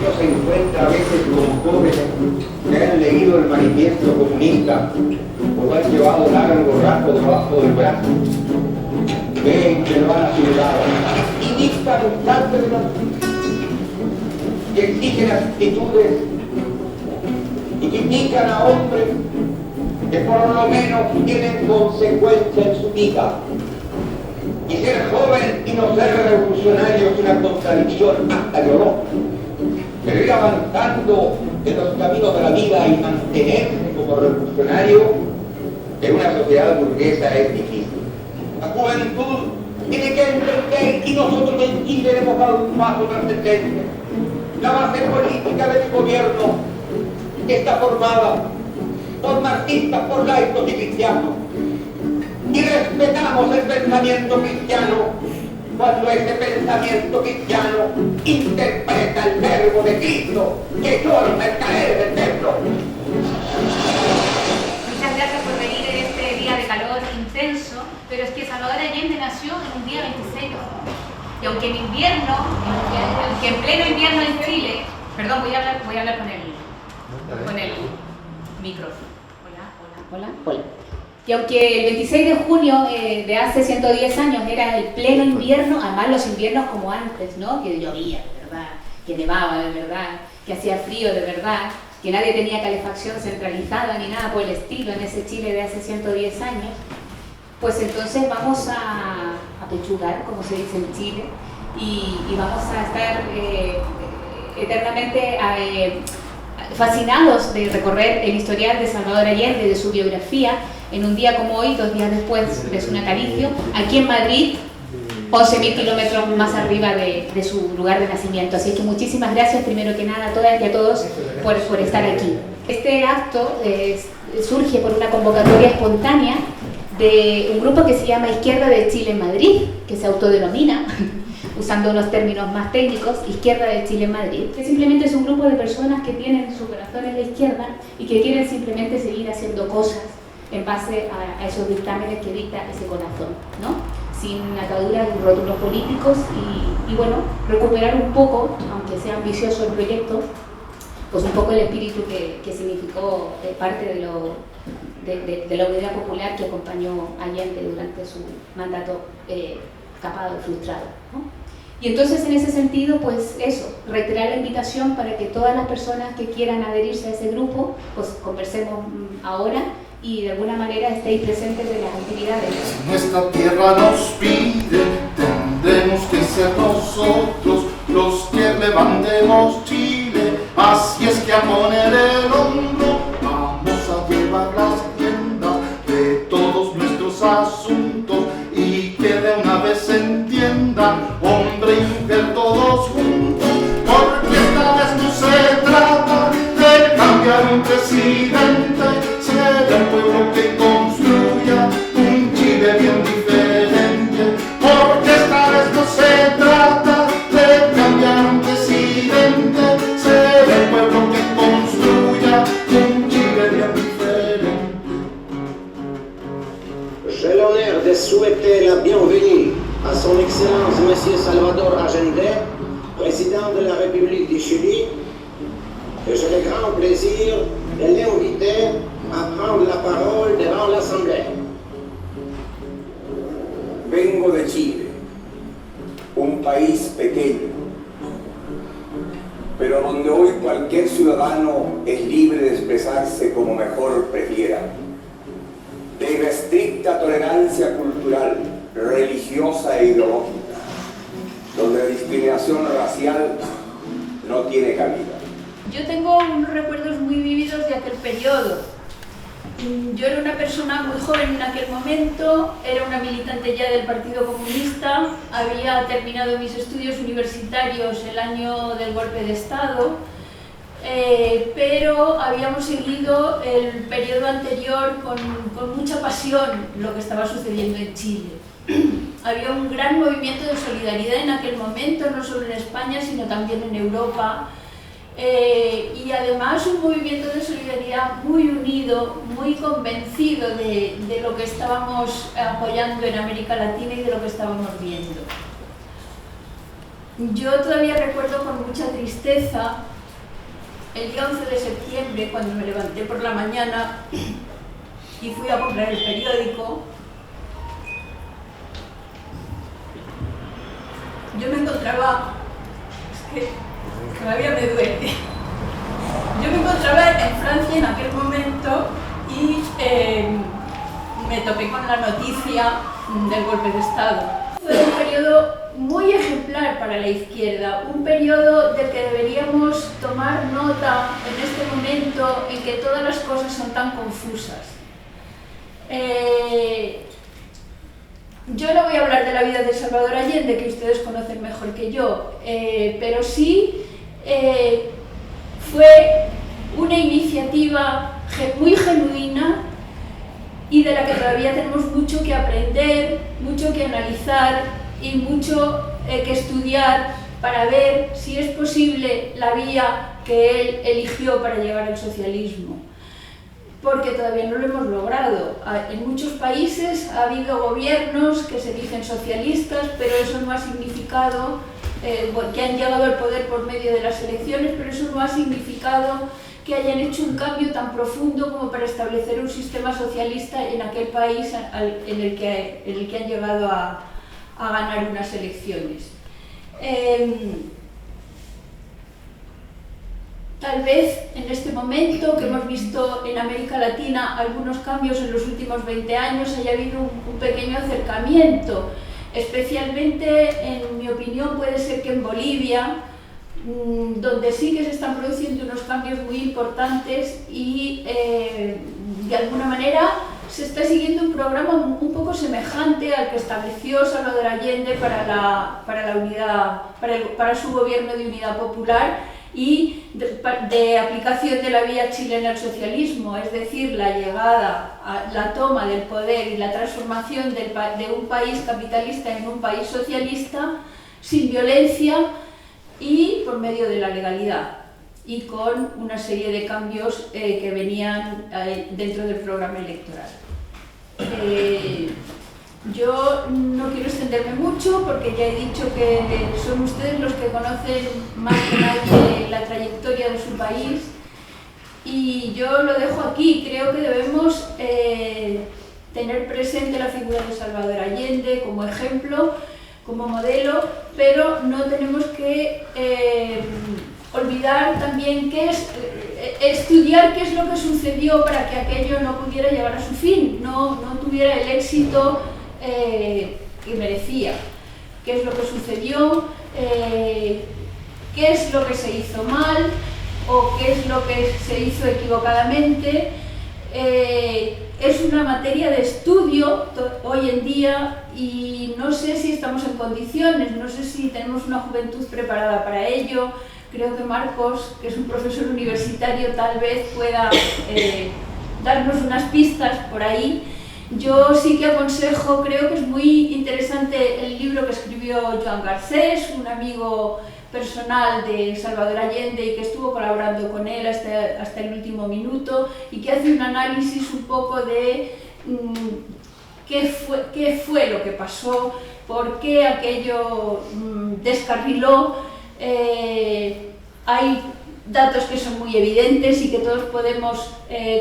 uno se encuentra a veces con jóvenes que han leído el manifiesto comunista o lo han llevado largo rato debajo del brazo, ven que lo han asimilado y dictan un parte de que exigen actitudes y critican a hombres que por lo menos tienen consecuencias en su vida. Y ser joven y no ser revolucionario es una contradicción hasta ideológica. Pero ir avanzando en los caminos de la vida y mantenerse como revolucionario en una sociedad burguesa es difícil. La juventud tiene que entender, y nosotros en Chile hemos dado un paso trascendente. La base política del gobierno está formada por marxistas, por laicos y cristianos. Y respetamos el pensamiento cristiano cuando ese pensamiento cristiano interpreta el verbo de Cristo que echó a los mercaderes del templo. Muchas gracias por venir en este día de calor intenso, pero es que Salvador Allende nació en un día 26 de junio. Y aunque en invierno, aunque en pleno invierno en Chile, perdón, voy a hablar con el micrófono. Hola. Y aunque el 26 de junio de hace 110 años era el pleno invierno, además los inviernos como antes, ¿no? Que llovía, de verdad, que nevaba, de verdad, que hacía frío, de verdad, que nadie tenía calefacción centralizada ni nada por el estilo en ese Chile de hace 110 años, pues entonces vamos a pechugar, como se dice en Chile, y vamos a estar eternamente fascinados de recorrer el historial de Salvador Allende, de su biografía, en un día como hoy, 2 días después de su natalicio, aquí en Madrid, 11.000 kilómetros más arriba de su lugar de nacimiento. Así que muchísimas gracias, primero que nada, a todas y a todos por estar aquí. Este acto surge por una convocatoria espontánea de un grupo que se llama Izquierda de Chile en Madrid, que se autodenomina, usando unos términos más técnicos, Izquierda de Chile en Madrid, que simplemente es un grupo de personas que tienen su corazón en la izquierda y que quieren simplemente seguir haciendo cosas en base a esos dictámenes que dicta ese corazón, ¿no? Sin ataduras ni rótulos políticos y bueno, recuperar un poco, aunque sea ambicioso el proyecto, pues un poco el espíritu que significó parte de la unidad popular que acompañó a Allende durante su mandato escapado y frustrado, ¿no? Y entonces en ese sentido, pues eso, reiterar la invitación para que todas las personas que quieran adherirse a ese grupo, pues conversemos ahora y de alguna manera estéis presentes en las actividades. Si nuestra tierra nos pide, tendremos que ser nosotros los que levantemos Chile. Así es que a poner el hombro vamos a llevar las riendas de todos nuestros asuntos y que de una vez se entiendan, hombre y mujer todos juntos, porque esta vez no se trata de cambiar un presidente, será el pueblo que construya un Chile bien diferente, porque esta vez no se trata de cambiar un presidente, será el pueblo que construya un Chile bien diferente. J'ai l'honneur de souhaiter la bienvenue à son Excellence Monsieur Salvador Allende, président de la République du Chili, et j'ai le grand plaisir de l'inviter à prendre la parole devant l'Assemblée. Vengo de Chile, un país pequeño, pero donde hoy cualquier ciudadano es libre de expresarse como mejor prefiera, de irrestricta tolerancia cultural, religiosa e ideológica, donde la discriminación racial no tiene cabida. Yo tengo unos recuerdos muy vívidos de aquel periodo. Yo era una persona muy joven en aquel momento, era una militante ya del Partido Comunista, había terminado mis estudios universitarios el año del golpe de Estado, pero habíamos seguido el periodo anterior con mucha pasión lo que estaba sucediendo en Chile. Había un gran movimiento de solidaridad en aquel momento, no solo en España, sino también en Europa. Y además un movimiento de solidaridad muy unido, muy convencido de lo que estábamos apoyando en América Latina y de lo que estábamos viendo. Yo todavía recuerdo con mucha tristeza el día 11 de septiembre, cuando me levanté por la mañana y fui a comprar el periódico, yo me encontraba, es que todavía me duele, yo me encontraba en Francia en aquel momento y me topé con la noticia del golpe de Estado. Fue un periodo muy ejemplar para la izquierda, un periodo del que deberíamos tomar nota en este momento en que todas las cosas son tan confusas. Yo no voy a hablar de la vida de Salvador Allende, que ustedes conocen mejor que yo, pero sí fue una iniciativa muy genuina y de la que todavía tenemos mucho que aprender, mucho que analizar y mucho que estudiar para ver si es posible la vía que él eligió para llegar al socialismo. Porque todavía no lo hemos logrado. En muchos países ha habido gobiernos que se dicen socialistas, pero eso no ha significado que han llegado al poder por medio de las elecciones, pero eso no ha significado que hayan hecho un cambio tan profundo como para establecer un sistema socialista en aquel país en el que han llegado a ganar unas elecciones. Tal vez en este momento que hemos visto en América Latina algunos cambios en los últimos 20 años haya habido un pequeño acercamiento, especialmente en mi opinión puede ser que en Bolivia, donde sí que se están produciendo unos cambios muy importantes y de alguna manera se está siguiendo un programa un poco semejante al que estableció Salvador Allende para su gobierno de unidad popular y de aplicación de la vía chilena al socialismo, es decir, la llegada, la toma del poder y la transformación de un país capitalista en un país socialista sin violencia y por medio de la legalidad y con una serie de cambios que venían dentro del programa electoral. Yo no quiero extenderme mucho porque ya he dicho que son ustedes los que conocen más que nadie la trayectoria de su país y yo lo dejo aquí. Creo que debemos tener presente la figura de Salvador Allende como ejemplo, como modelo, pero no tenemos que olvidar también estudiar qué es lo que sucedió para que aquello no pudiera llegar a su fin, no tuviera el éxito que merecía. ¿Qué es lo que sucedió? ¿Qué es lo que se hizo mal? ¿O qué es lo que se hizo equivocadamente? Es una materia de estudio hoy en día y no sé si estamos en condiciones, no sé si tenemos una juventud preparada para ello. Creo que Marcos, que es un profesor universitario, tal vez pueda darnos unas pistas por ahí. Yo sí que aconsejo, creo que es muy interesante el libro que escribió Joan Garcés, un amigo personal de Salvador Allende y que estuvo colaborando con él hasta el último minuto y que hace un análisis un poco de qué fue lo que pasó, por qué aquello descarriló. Hay datos que son muy evidentes y que todos podemos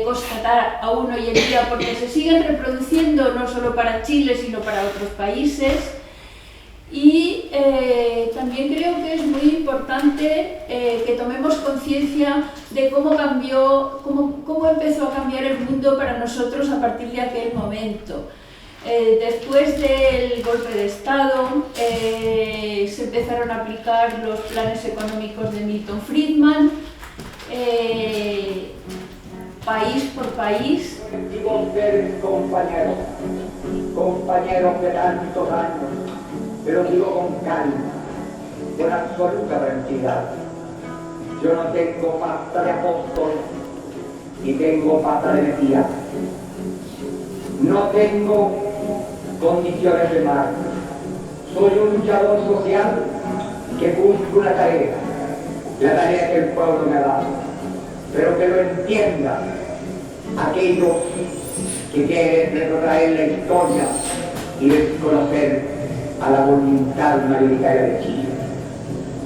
constatar aún hoy en día porque se siguen reproduciendo no solo para Chile sino para otros países y también creo que es muy importante que tomemos conciencia de cómo empezó a cambiar el mundo para nosotros a partir de aquel momento. Después del golpe de Estado se empezaron a aplicar los planes económicos de Milton Friedman, país por país. Digo ustedes compañeros de tantos años, pero digo con calma, con absoluta tranquilidad. Yo no tengo pasta de apóstol, ni tengo pasta de Mesías. No tengo condiciones de mártir. Soy un luchador social que cumple una tarea, la tarea que el pueblo me ha dado, pero que lo entiendan aquellos que quieren retrotraer la historia y desconocer a la voluntad mayoritaria de Chile.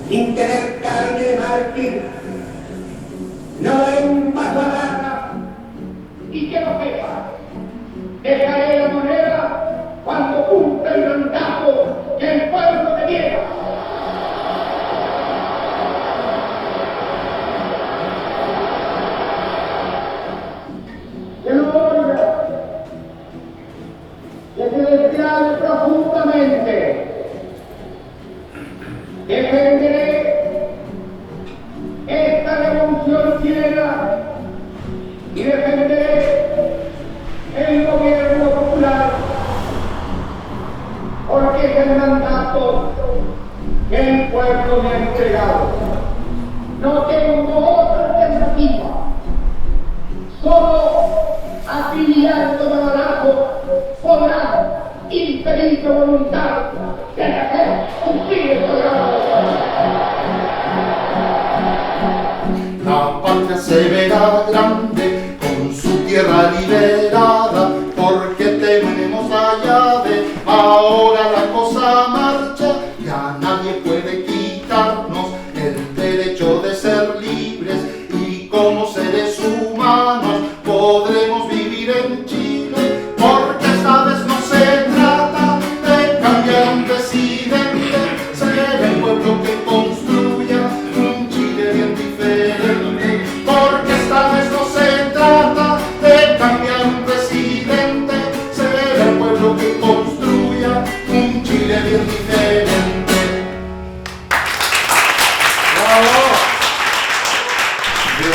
Sin tener carne de mártir, no daré un paso atrás y que lo sepa. Dejaré la moneda cuando cumpla el mandato que el pueblo me diera. Que no oiga, que se declare profundamente. Defenderé esta revolución chilena y defenderé el gobierno popular, porque es el mandato que el pueblo me ha entregado. No tengo otra alternativa. Solo afiliando de balazo podrá impedir su voluntad de hacer cumplir el programa. La patria se verá grande con su tierra liberada, porque tenemos la llave, ahora la cosa marcha, ya nadie puede quitarnos el derecho de ser libres, y como seres humanos podremos vivir en Chile, porque esta vez no se trata de cambiar un presidente, será el pueblo que construya un Chile bien diferente, porque esta vez no se trata de cambiar un presidente, será el pueblo que construya un Chile bien diferente. ¡Bravo! Veo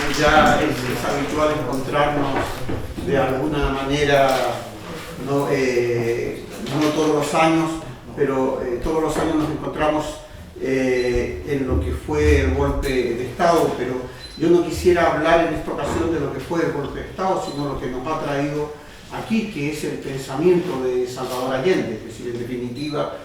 que ya es habitual encontrarnos de alguna manera, no todos los años, pero todos los años nos encontramos en lo que fue el golpe de Estado, pero yo no quisiera hablar en esta ocasión de lo que fue el golpe de Estado, sino lo que nos ha traído aquí, que es el pensamiento de Salvador Allende, es decir, en definitiva,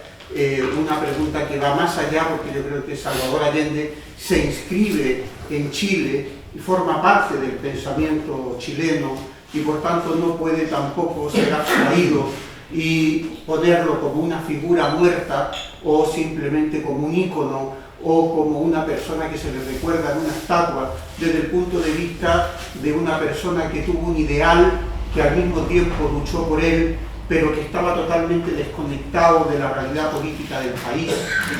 una pregunta que va más allá, porque yo creo que Salvador Allende se inscribe en Chile y forma parte del pensamiento chileno, y por tanto no puede tampoco ser abstraído y ponerlo como una figura muerta o simplemente como un ícono o como una persona que se le recuerda en una estatua, desde el punto de vista de una persona que tuvo un ideal, que al mismo tiempo luchó por él, pero que estaba totalmente desconectado de la realidad política del país,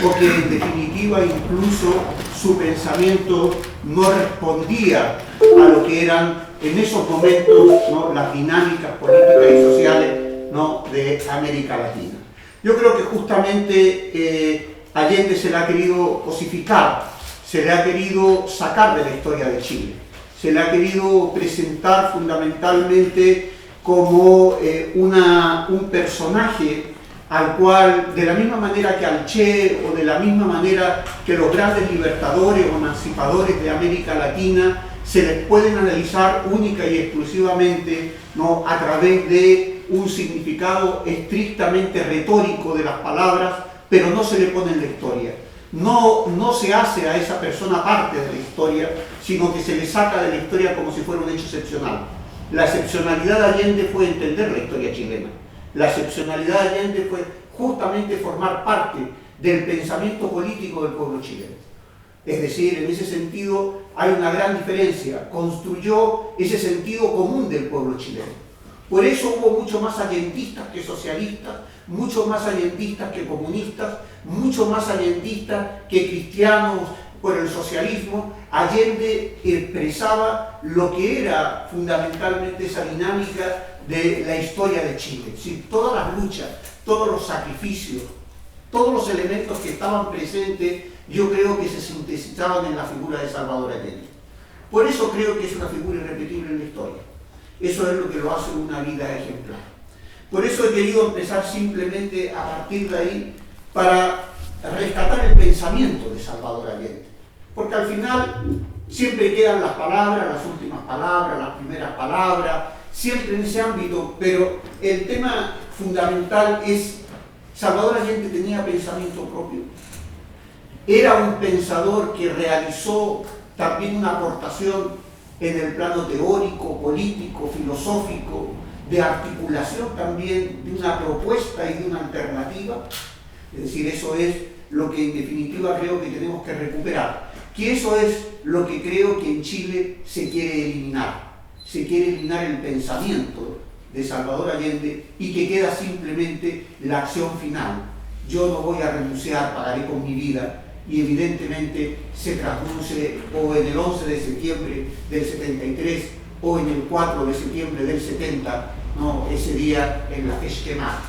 o que en definitiva incluso su pensamiento no respondía a lo que eran en esos momentos, ¿no?, las dinámicas políticas y sociales, ¿no?, de América Latina. Yo creo que justamente Allende se le ha querido cosificar, se le ha querido sacar de la historia de Chile, se le ha querido presentar fundamentalmente como un personaje al cual, de la misma manera que al Che, o de la misma manera que los grandes libertadores o emancipadores de América Latina, se les pueden analizar única y exclusivamente, ¿no?, a través de un significado estrictamente retórico de las palabras, pero no se le pone en la historia. No se hace a esa persona parte de la historia, sino que se le saca de la historia como si fuera un hecho excepcional. La excepcionalidad de Allende fue entender la historia chilena. La excepcionalidad de Allende fue justamente formar parte del pensamiento político del pueblo chileno. Es decir, en ese sentido hay una gran diferencia. Construyó ese sentido común del pueblo chileno. Por eso hubo mucho más allendistas que socialistas, mucho más allendistas que comunistas, mucho más allendistas que cristianos por el socialismo. Allende expresaba lo que era fundamentalmente esa dinámica de la historia de Chile. Es decir, todas las luchas, todos los sacrificios, todos los elementos que estaban presentes, yo creo que se sintetizaban en la figura de Salvador Allende. Por eso creo que es una figura irrepetible en la historia. Eso es lo que lo hace una vida ejemplar. Por eso he querido empezar simplemente a partir de ahí para rescatar el pensamiento de Salvador Allende. Porque al final siempre quedan las palabras, las últimas palabras, las primeras palabras, siempre en ese ámbito, pero el tema fundamental es: Salvador Allende tenía pensamiento propio. Era un pensador que realizó también una aportación en el plano teórico, político, filosófico, de articulación también de una propuesta y de una alternativa. Es decir, eso es lo que en definitiva creo que tenemos que recuperar. que eso es lo que creo que en Chile se quiere eliminar. Se quiere eliminar el pensamiento de Salvador Allende y que queda simplemente la acción final. Yo no voy a renunciar, pagaré con mi vida, y evidentemente se traduce o en el 11 de septiembre del 73 o en el 4 de septiembre del 70, ¿no? Ese día en la Esquema.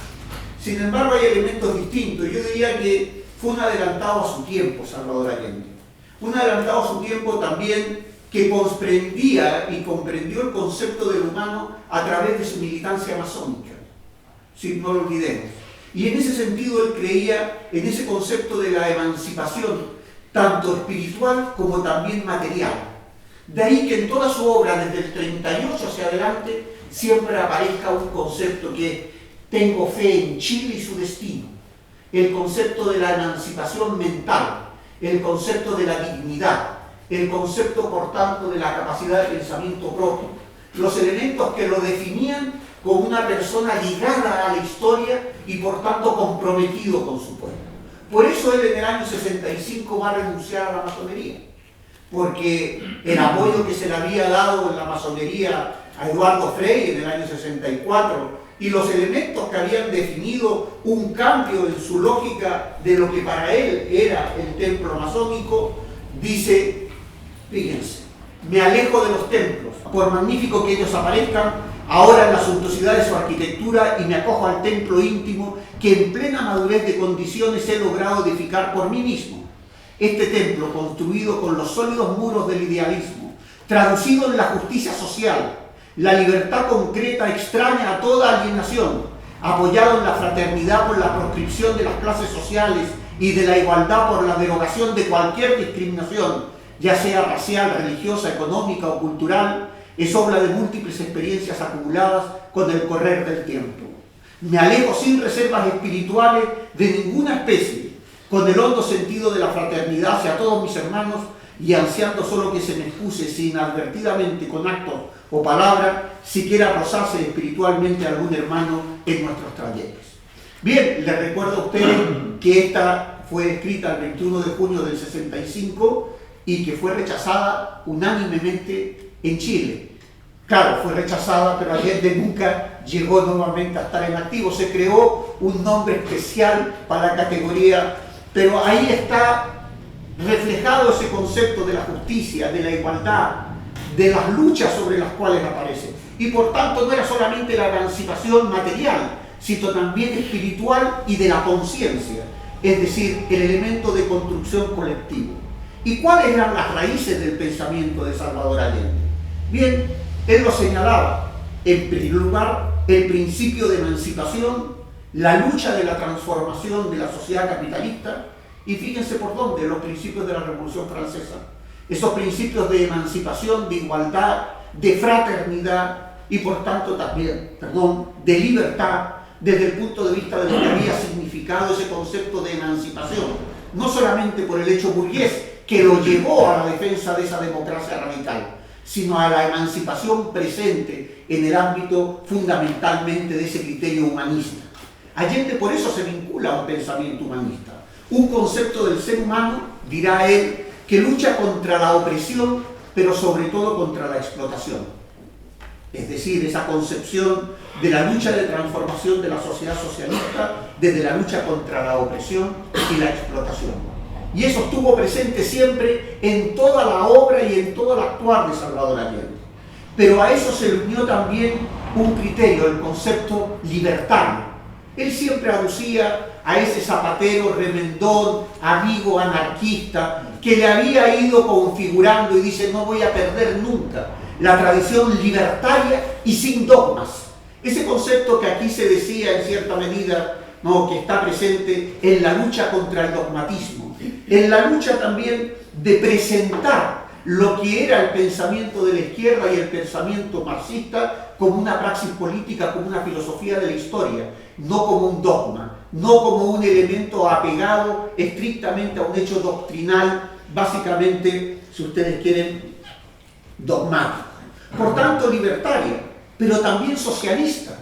Sin embargo, hay elementos distintos. Yo diría que fue un adelantado a su tiempo Salvador Allende. Un adelantado a su tiempo también que comprendía y comprendió el concepto del humano a través de su militancia masónica. Si no lo olvidemos. Y en ese sentido él creía en ese concepto de la emancipación, tanto espiritual como también material. De ahí que en toda su obra, desde el 38 hacia adelante, siempre aparezca un concepto que tengo fe en Chile y su destino. El concepto de la emancipación mental, el concepto de la dignidad, el concepto, por tanto, de la capacidad de pensamiento propio. Los elementos que lo definían como una persona ligada a la historia y, por tanto, comprometido con su pueblo. Por eso él en el año 65 va a renunciar a la masonería, porque el apoyo que se le había dado en la masonería a Eduardo Frei en el año 64 y los elementos que habían definido un cambio en su lógica de lo que para él era el templo masónico, dice, fíjense, me alejo de los templos, por magnífico que ellos aparezcan, ahora en la suntuosidad de su arquitectura, y me acojo al templo íntimo que en plena madurez de condiciones he logrado edificar por mí mismo. Este templo, construido con los sólidos muros del idealismo, traducido en la justicia social, la libertad concreta extraña a toda alienación, apoyado en la fraternidad por la proscripción de las clases sociales y de la igualdad por la derogación de cualquier discriminación, ya sea racial, religiosa, económica o cultural, es obra de múltiples experiencias acumuladas con el correr del tiempo. Me alejo sin reservas espirituales de ninguna especie, con el hondo sentido de la fraternidad hacia todos mis hermanos y ansiando solo que se me excuse si inadvertidamente con actos o palabras siquiera rozarse espiritualmente a algún hermano en nuestros trayectos. Bien, les recuerdo a ustedes que esta fue escrita el 21 de junio del 65 y que fue rechazada unánimemente en Chile. Claro, fue rechazada, pero Allende nunca llegó nuevamente a estar en activo. Se creó un nombre especial para la categoría, pero ahí está reflejado ese concepto de la justicia, de la igualdad, de las luchas sobre las cuales aparece. Y por tanto no era solamente la emancipación material, sino también espiritual y de la conciencia, es decir, el elemento de construcción colectiva. ¿Y cuáles eran las raíces del pensamiento de Salvador Allende? Bien, él lo señalaba. En primer lugar, el principio de emancipación, la lucha de la transformación de la sociedad capitalista, y fíjense por dónde, los principios de la Revolución Francesa. Esos principios de emancipación, de igualdad, de fraternidad y por tanto también, de libertad, desde el punto de vista de lo que había significado ese concepto de emancipación, no solamente por el hecho burgués, que lo llevó a la defensa de esa democracia radical, sino a la emancipación presente en el ámbito fundamentalmente de ese criterio humanista. Allende por eso se vincula a un pensamiento humanista, un concepto del ser humano, dirá él, que lucha contra la opresión, pero sobre todo contra la explotación. Es decir, esa concepción de la lucha de transformación de la sociedad socialista desde la lucha contra la opresión y la explotación. Y eso estuvo presente siempre en toda la obra y en todo el actuar de Salvador Allende. Pero a eso se le unió también un criterio, el concepto libertario. Él siempre aducía a ese zapatero remendón, amigo anarquista, que le había ido configurando y dice, no voy a perder nunca la tradición libertaria y sin dogmas. Ese concepto que aquí se decía en cierta medida, que está presente en la lucha contra el dogmatismo, en la lucha también de presentar lo que era el pensamiento de la izquierda y el pensamiento marxista como una praxis política, como una filosofía de la historia, no como un dogma, no como un elemento apegado estrictamente a un hecho doctrinal, básicamente, si ustedes quieren, dogmático. Por tanto, libertaria, pero también socialista.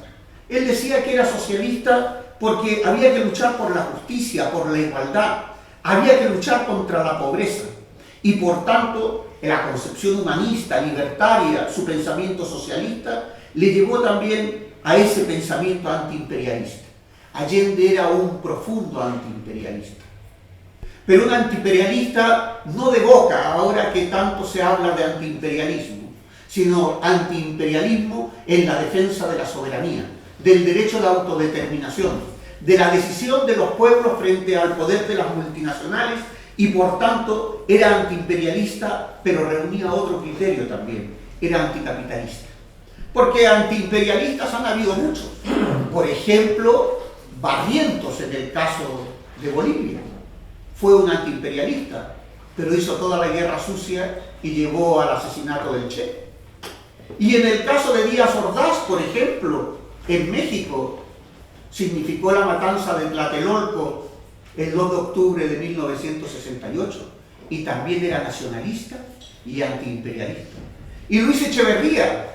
Él decía que era socialista porque había que luchar por la justicia, por la igualdad, había que luchar contra la pobreza. Y por tanto, la concepción humanista, libertaria, su pensamiento socialista, le llevó también a ese pensamiento antiimperialista. Allende era un profundo antiimperialista. Pero un antiimperialista no de boca, ahora que tanto se habla de antiimperialismo, sino antiimperialismo en la defensa de la soberanía, del derecho de autodeterminación, de la decisión de los pueblos frente al poder de las multinacionales, y por tanto era antiimperialista, pero reunía otro criterio también, era anticapitalista. Porque antiimperialistas han habido muchos. Por ejemplo, Barrientos en el caso de Bolivia. Fue un antiimperialista, pero hizo toda la guerra sucia y llevó al asesinato del Che. Y en el caso de Díaz Ordaz, por ejemplo, en México, significó la matanza de Tlatelolco el 2 de octubre de 1968, y también era nacionalista y antiimperialista. Y Luis Echeverría,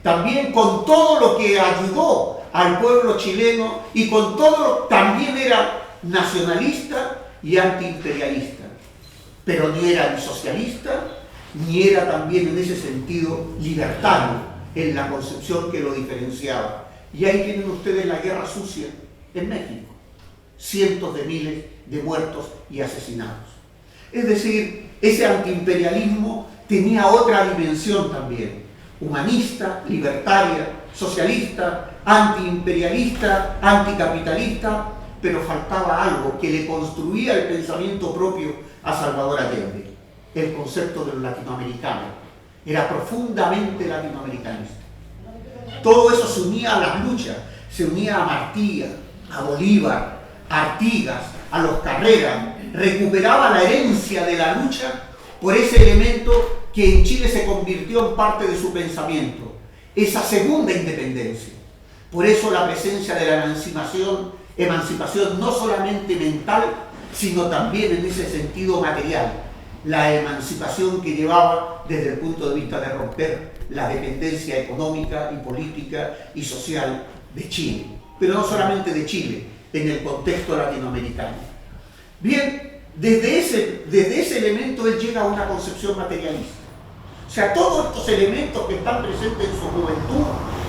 también con todo lo que ayudó al pueblo chileno y con todo, también era nacionalista y antiimperialista, pero ni era ni socialista, ni era también en ese sentido libertario en la concepción que lo diferenciaba. Y ahí tienen ustedes la guerra sucia en México, cientos de miles de muertos y asesinados. Es decir, ese antiimperialismo tenía otra dimensión también, humanista, libertaria, socialista, antiimperialista, anticapitalista, pero faltaba algo que le construía el pensamiento propio a Salvador Allende, el concepto del latinoamericano. Era profundamente latinoamericanista. Todo eso se unía a las luchas, se unía a Martí, a Bolívar, a Artigas, a los Carrera, recuperaba la herencia de la lucha por ese elemento que en Chile se convirtió en parte de su pensamiento, esa segunda independencia. Por eso la presencia de la emancipación no solamente mental, sino también en ese sentido material, la emancipación que llevaba desde el punto de vista de romper la dependencia económica y política y social de Chile, pero no solamente de Chile, en el contexto latinoamericano. Bien, desde ese elemento él llega a una concepción materialista. O sea, todos estos elementos que están presentes en su juventud,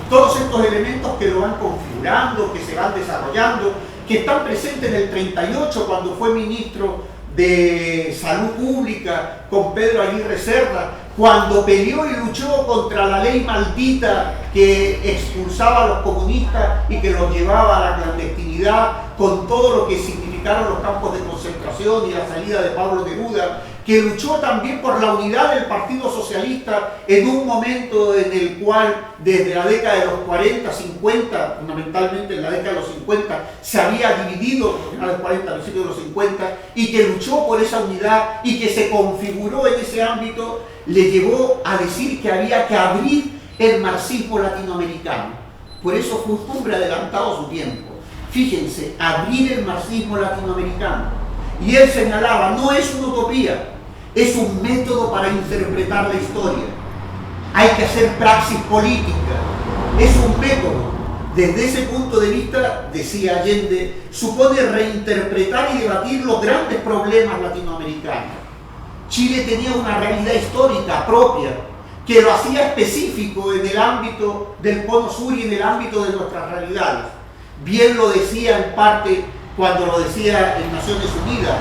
todos estos elementos que lo van configurando, que se van desarrollando, que están presentes en el 38 cuando fue ministro de Salud Pública con Pedro Aguirre Cerda, cuando peleó y luchó contra la ley maldita que expulsaba a los comunistas y que los llevaba a la clandestinidad, con todo lo que significaron los campos de concentración y la salida de Pablo Neruda, que luchó también por la unidad del Partido Socialista en un momento en el cual desde la década de los 40, 50, fundamentalmente en la década de los 50, se había dividido, a los 40, a principios de los 50, y que luchó por esa unidad y que se configuró en ese ámbito, le llevó a decir que había que abrir el marxismo latinoamericano. Por eso fue un hombre adelantado a su tiempo. Fíjense, abrir el marxismo latinoamericano. Y él señalaba, no es una utopía, es un método para interpretar la historia. Hay que hacer praxis política, es un método. Desde ese punto de vista, decía Allende, supone reinterpretar y debatir los grandes problemas latinoamericanos. Chile tenía una realidad histórica propia, que lo hacía específico en el ámbito del Cono Sur y en el ámbito de nuestras realidades. Bien lo decía en parte cuando lo decía en Naciones Unidas,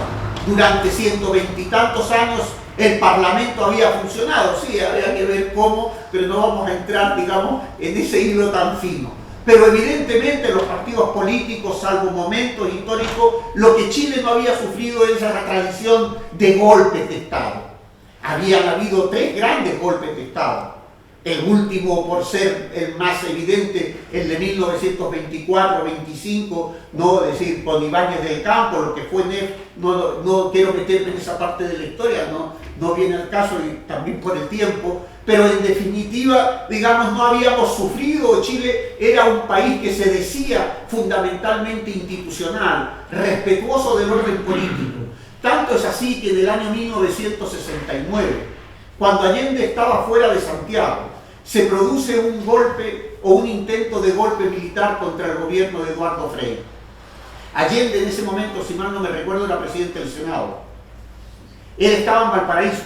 durante 120 y tantos años el Parlamento había funcionado, sí, había que ver cómo, pero no vamos a entrar, digamos, en ese hilo tan fino. Pero evidentemente los partidos políticos, salvo momentos históricos, lo que Chile no había sufrido es esa tradición de golpes de Estado. Habían habido 3 grandes golpes de Estado. El último, por ser el más evidente, el de 1924-25, no, es decir, con Ibáñez del Campo, lo que fue NEF, no quiero meterme en esa parte de la historia, no viene al caso y también por el tiempo, pero en definitiva, digamos, no habíamos sufrido, Chile era un país que se decía fundamentalmente institucional, respetuoso del orden político. Tanto es así que en el año 1969, cuando Allende estaba fuera de Santiago, se produce un golpe o un intento de golpe militar contra el gobierno de Eduardo Frei. Allende en ese momento, si mal no me recuerdo, era presidente del Senado. Él estaba en Valparaíso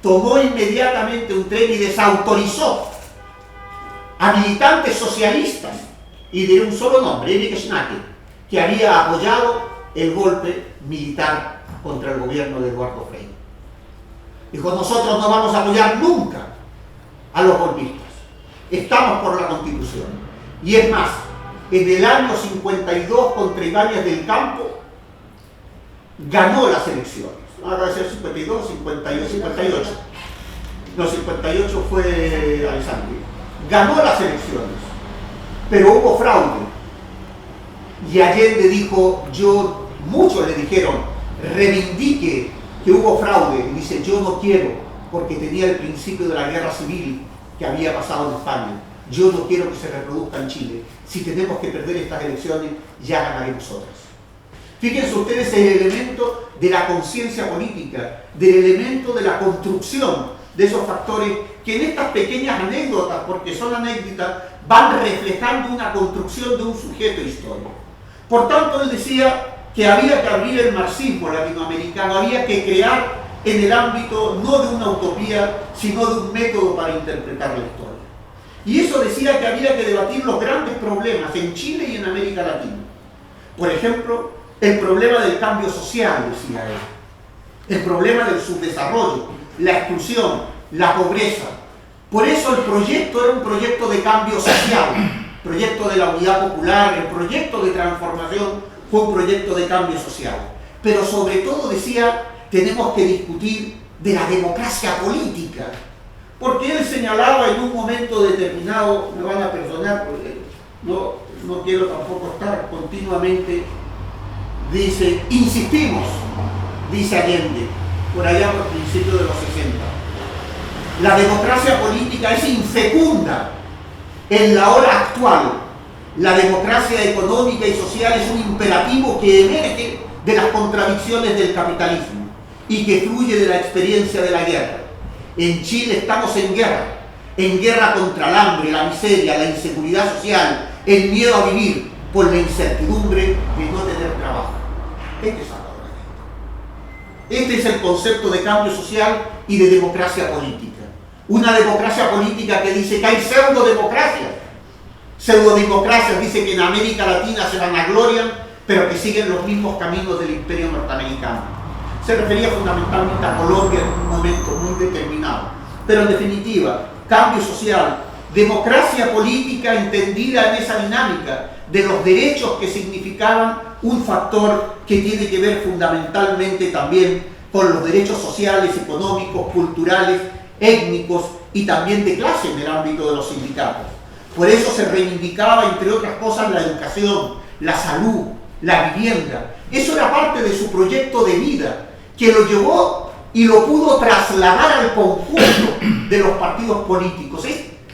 tomó inmediatamente un tren y desautorizó a militantes socialistas, y de un solo nombre, Erich Schnacker, que había apoyado el golpe militar contra el gobierno de Eduardo Frei. Dijo, nosotros no vamos a apoyar nunca a los golpistas, estamos por la Constitución. Y es más, en el año 52, contra Ibáñez del Campo, ganó las elecciones. Ahora va a ser 52, 52, 58. No, 58 fue Alessandri. Ganó las elecciones, pero hubo fraude. Y Allende dijo, muchos le dijeron, reivindique que hubo fraude. Y dice, yo no quiero, porque tenía el principio de la guerra civil que había pasado en España. Yo no quiero que se reproduzca en Chile. Si tenemos que perder estas elecciones, ya ganaremos otras. Fíjense ustedes el elemento de la conciencia política, del elemento de la construcción de esos factores que en estas pequeñas anécdotas, porque son anécdotas, van reflejando una construcción de un sujeto histórico. Por tanto, él decía que había que abrir el marxismo latinoamericano, había que crear en el ámbito no de una utopía, sino de un método para interpretar la historia. Y eso decía que había que debatir los grandes problemas en Chile y en América Latina. Por ejemplo, el problema del cambio social, decía él, el problema del subdesarrollo, la exclusión, la pobreza. Por eso el proyecto era un proyecto de cambio social, proyecto de la unidad popular, el proyecto de transformación fue un proyecto de cambio social. Pero sobre todo decía, tenemos que discutir de la democracia política, porque él señalaba en un momento determinado, me van a perdonar porque no quiero tampoco estar continuamente, dice, insistimos, dice Allende, por allá por principios de los 60, la democracia política es infecunda en la hora actual. La democracia económica y social es un imperativo que emerge de las contradicciones del capitalismo y que fluye de la experiencia de la guerra. En Chile estamos en guerra contra el hambre, la miseria, la inseguridad social, el miedo a vivir por la incertidumbre de no tener trabajo. Este es el concepto de cambio social y de democracia política. Una democracia política que dice que hay pseudodemocracias. Pseudodemocracias dice que en América Latina se vanaglorian, pero que siguen los mismos caminos del imperio norteamericano. Se refería fundamentalmente a Colombia en un momento muy determinado. Pero en definitiva, cambio social, democracia política entendida en esa dinámica de los derechos que significaban un factor que tiene que ver fundamentalmente también con los derechos sociales, económicos, culturales, étnicos y también de clase en el ámbito de los sindicatos. Por eso se reivindicaba, entre otras cosas, la educación, la salud, la vivienda. Eso era parte de su proyecto de vida, que lo llevó y lo pudo trasladar al conjunto de los partidos políticos.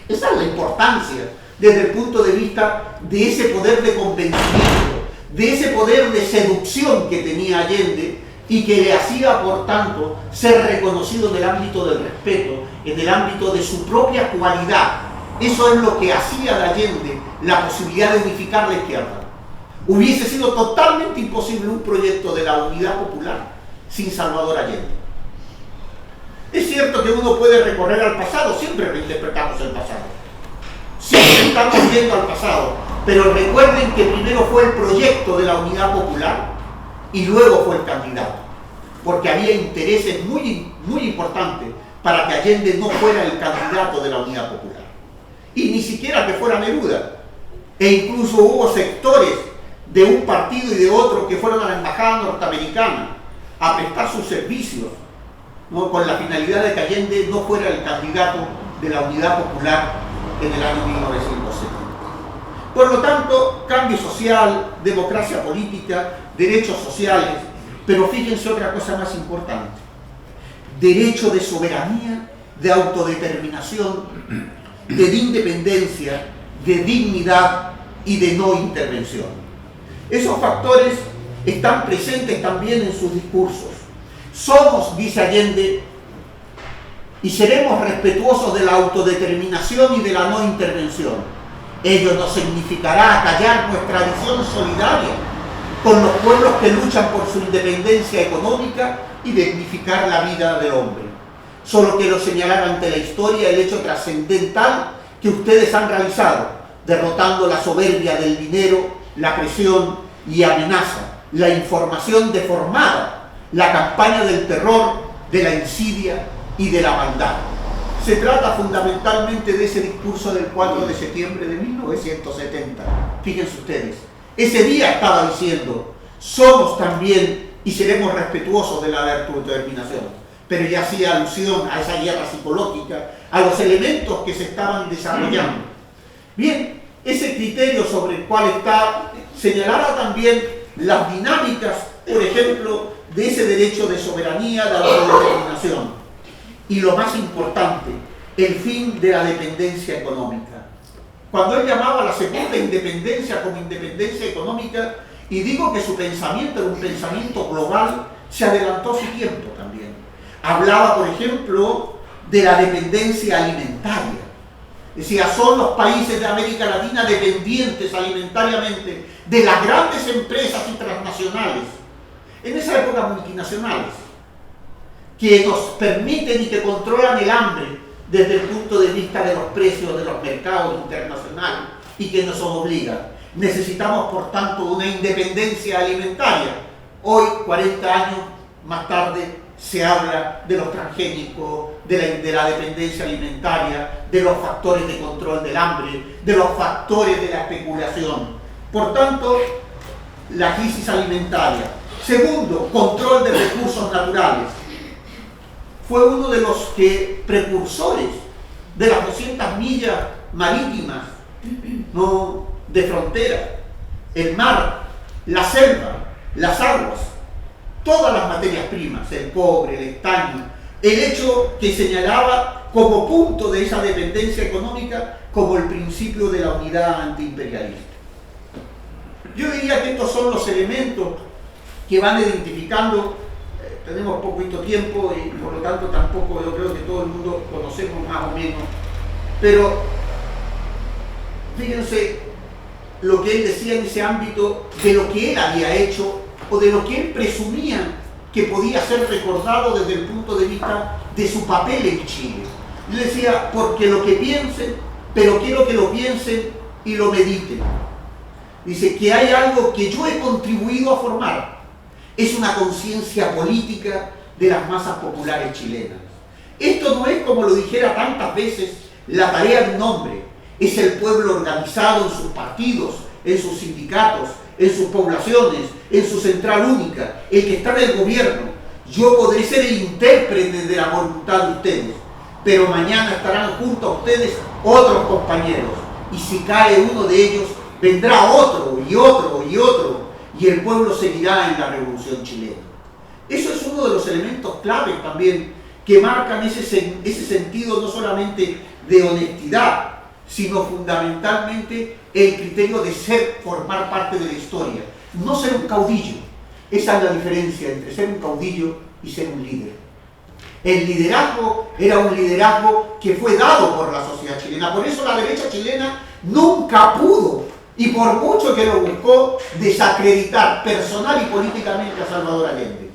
Esa es la importancia desde el punto de vista de ese poder de convencimiento, de ese poder de seducción que tenía Allende y que le hacía, por tanto, ser reconocido en el ámbito del respeto, en el ámbito de su propia cualidad. Eso es lo que hacía de Allende la posibilidad de unificar la izquierda. Hubiese sido totalmente imposible un proyecto de la unidad popular sin Salvador Allende. Es cierto que uno puede recorrer al pasado, siempre reinterpretamos el pasado. Siempre estamos viendo al pasado, pero recuerden que primero fue el proyecto de la unidad popular y luego fue el candidato, porque había intereses muy importantes para que Allende no fuera el candidato de la unidad popular. Y ni siquiera que fuera Neruda. E incluso hubo sectores de un partido y de otro que fueron a la embajada norteamericana a prestar sus servicios, ¿no?, con la finalidad de que Allende no fuera el candidato de la unidad popular en el año 1970. Por lo tanto, cambio social, democracia política, derechos sociales, pero fíjense otra cosa más importante: derecho de soberanía, de autodeterminación, de independencia, de dignidad y de no intervención. Esos factores están presentes también en sus discursos. Somos, dice Allende, y seremos respetuosos de la autodeterminación y de la no intervención. Ello no significará acallar nuestra visión solidaria con los pueblos que luchan por su independencia económica y dignificar la vida del hombre. Solo quiero señalar ante la historia el hecho trascendental que ustedes han realizado, derrotando la soberbia del dinero, la presión y amenaza, la información deformada, la campaña del terror, de la insidia y de la maldad. Se trata fundamentalmente de ese discurso del 4 de septiembre de 1970. Fíjense ustedes, ese día estaba diciendo, somos también y seremos respetuosos de la autodeterminación. Pero ya hacía alusión a esa guerra psicológica, a los elementos que se estaban desarrollando. Bien, ese criterio sobre el cual está, señalaba también las dinámicas, por ejemplo, de ese derecho de soberanía, de autodeterminación. Y lo más importante, el fin de la dependencia económica. Cuando él llamaba a la segunda independencia como independencia económica, y digo que su pensamiento era un pensamiento global, se adelantó su tiempo también. Hablaba, por ejemplo, de la dependencia alimentaria. Decía, son los países de América Latina dependientes alimentariamente de las grandes empresas y transnacionales, en esa época multinacionales, que nos permiten y que controlan el hambre desde el punto de vista de los precios de los mercados internacionales y que nos obligan. Necesitamos, por tanto, una independencia alimentaria. Hoy, 40 años más tarde, se habla de los transgénicos, de la dependencia alimentaria, de los factores de control del hambre, de los factores de la especulación. Por tanto, la crisis alimentaria. Segundo, control de recursos naturales. Fue uno de los precursores de las 200 millas marítimas, ¿no?, de frontera, el mar, la selva, las aguas, todas las materias primas, el cobre, el estaño, el hecho que señalaba como punto de esa dependencia económica como el principio de la unidad antiimperialista. Yo diría que estos son los elementos que van identificando. Tenemos poquito tiempo y por lo tanto tampoco yo creo que todo el mundo conocemos más o menos, pero fíjense lo que él decía en ese ámbito de lo que él había hecho o de lo que él presumía que podía ser recordado desde el punto de vista de su papel en Chile. Él decía, porque lo que piensen, pero quiero que lo piensen y lo mediten. Dice que hay algo que yo he contribuido a formar. Es una conciencia política de las masas populares chilenas. Esto no es, como lo dijera tantas veces, la tarea de un hombre. Es el pueblo organizado en sus partidos, en sus sindicatos, en sus poblaciones, en su central única, el que está en el gobierno. Yo podré ser el intérprete de la voluntad de ustedes, pero mañana estarán junto a ustedes otros compañeros. Y si cae uno de ellos, vendrá otro y otro y otro. Y el pueblo seguirá en la revolución chilena. Eso es uno de los elementos claves también que marcan ese sentido no solamente de honestidad, sino fundamentalmente el criterio de formar parte de la historia. No ser un caudillo. Esa es la diferencia entre ser un caudillo y ser un líder. El liderazgo era un liderazgo que fue dado por la sociedad chilena. Por eso la derecha chilena nunca pudo, y por mucho que lo buscó, desacreditar personal y políticamente a Salvador Allende.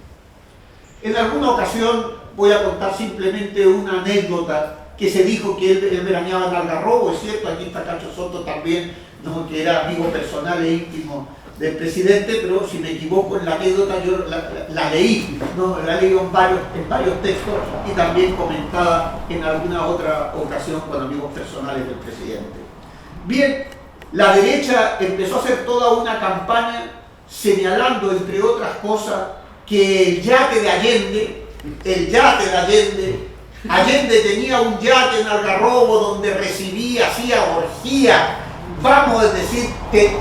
En alguna ocasión voy a contar simplemente una anécdota que se dijo que él veraneaba en Algarrobo. Es cierto, aquí está Cacho Soto también, ¿no?, que era amigo personal e íntimo del presidente, pero si me equivoco en la anécdota yo la leí, ¿no?, la leí en varios textos y también comentada en alguna otra ocasión con amigos personales del presidente. Bien, la derecha empezó a hacer toda una campaña señalando, entre otras cosas, que el yate de Allende tenía un yate en Algarrobo donde recibía, hacía orgía, vamos a decir que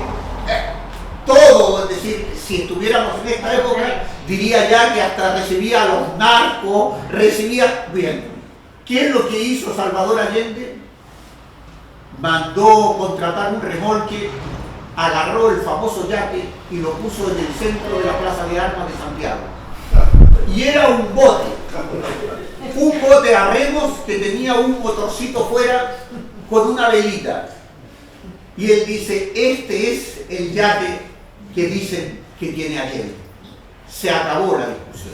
todo, es decir, si estuviéramos en esta época, diría ya que hasta recibía a los narcos, recibía, bien. ¿Qué es lo que hizo Salvador Allende? Mandó contratar un remolque, agarró el famoso yate y lo puso en el centro de la Plaza de Armas de Santiago. Y era un bote a remos que tenía un motorcito fuera con una velita. Y él dice, este es el yate que dicen que tiene Allende. Se acabó la discusión.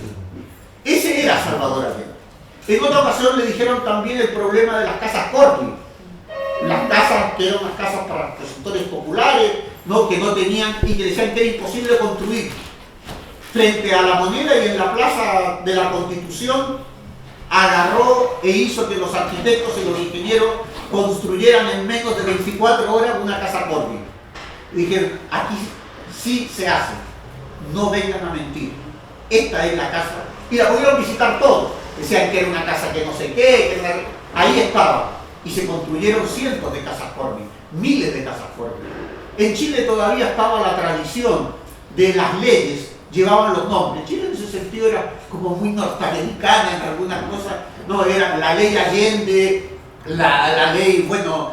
Ese era Salvador Allende. En otra ocasión le dijeron también el problema de las casas Corby, las casas que eran unas casas para los sectores populares, ¿no? Que no tenían y que decían que era imposible construir. Frente a la Moneda y en la Plaza de la Constitución, agarró e hizo que los arquitectos y los ingenieros construyeran en menos de 24 horas una casa Corby. Dijeron, aquí sí se hace, no vengan a mentir, esta es la casa. Y la pudieron visitar todos, decían que era una casa que no sé qué, que era... ahí estaba. Y se construyeron cientos de casas Corby, miles de casas Corby. En Chile todavía estaba la tradición de las leyes, llevaban los nombres. Chile en ese sentido era como muy norteamericana en algunas cosas, no, era la ley Allende, la ley, bueno,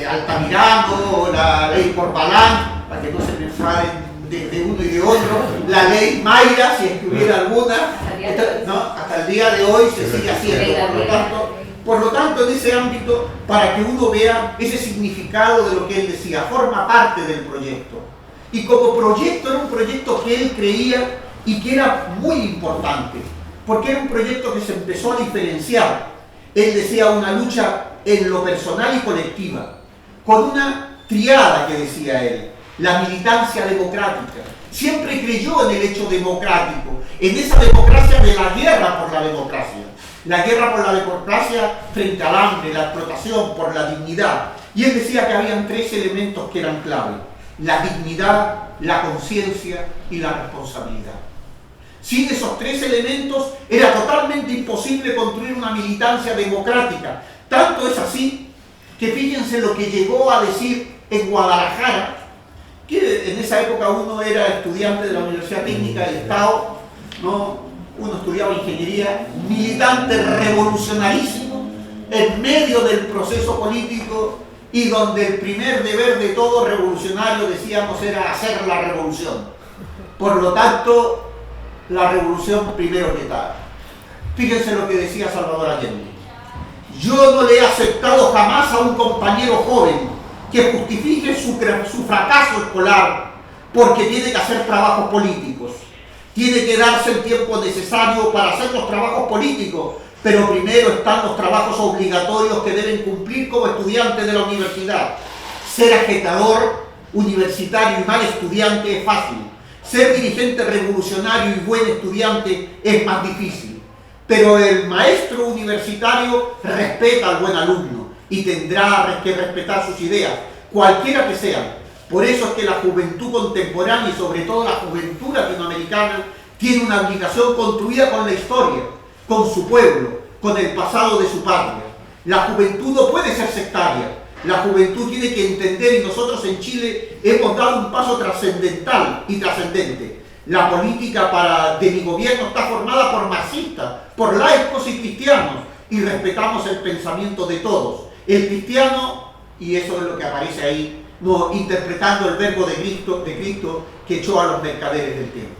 Altamirano, la ley Corbalán, para que no se me enfaren de uno y de otro, la ley Mayra, si es que hubiera alguna, ¿no? Hasta el día de hoy se sigue haciendo. Por lo tanto, en ese ámbito, para que uno vea ese significado de lo que él decía, forma parte del proyecto. Y como proyecto era un proyecto que él creía y que era muy importante, porque era un proyecto que se empezó a diferenciar. Él decía una lucha en lo personal y colectiva, con una triada que decía él, la militancia democrática. Siempre creyó en el hecho democrático, en esa democracia de la guerra por la democracia. La guerra por la democracia frente al hambre, la explotación, por la dignidad. Y él decía que habían tres elementos que eran clave: la dignidad, la conciencia y la responsabilidad. Sin esos tres elementos era totalmente imposible construir una militancia democrática. Tanto es así que fíjense lo que llegó a decir en Guadalajara, que en esa época uno era estudiante de la Universidad Técnica del Estado, ¿no? Uno estudiaba ingeniería, militante revolucionarísimo en medio del proceso político, y donde el primer deber de todo revolucionario, decíamos, era hacer la revolución. Por lo tanto, la revolución primero que tal. Fíjense lo que decía Salvador Allende: yo no le he aceptado jamás a un compañero joven que justifique su fracaso escolar porque tiene que hacer trabajos políticos. Tiene que darse el tiempo necesario para hacer los trabajos políticos, pero primero están los trabajos obligatorios que deben cumplir como estudiantes de la universidad. Ser agitador universitario y mal estudiante es fácil. Ser dirigente revolucionario y buen estudiante es más difícil. Pero el maestro universitario respeta al buen alumno y tendrá que respetar sus ideas, cualquiera que sean. Por eso es que la juventud contemporánea y sobre todo la juventud latinoamericana tiene una obligación construida con la historia, con su pueblo, con el pasado de su patria. La juventud no puede ser sectaria. La juventud tiene que entender, y nosotros en Chile hemos dado un paso trascendental y trascendente. La política de mi gobierno está formada por marxistas, por laicos y cristianos, y respetamos el pensamiento de todos. El cristiano, y eso es lo que aparece ahí, no, interpretando el verbo de Cristo que echó a los mercaderes del tiempo.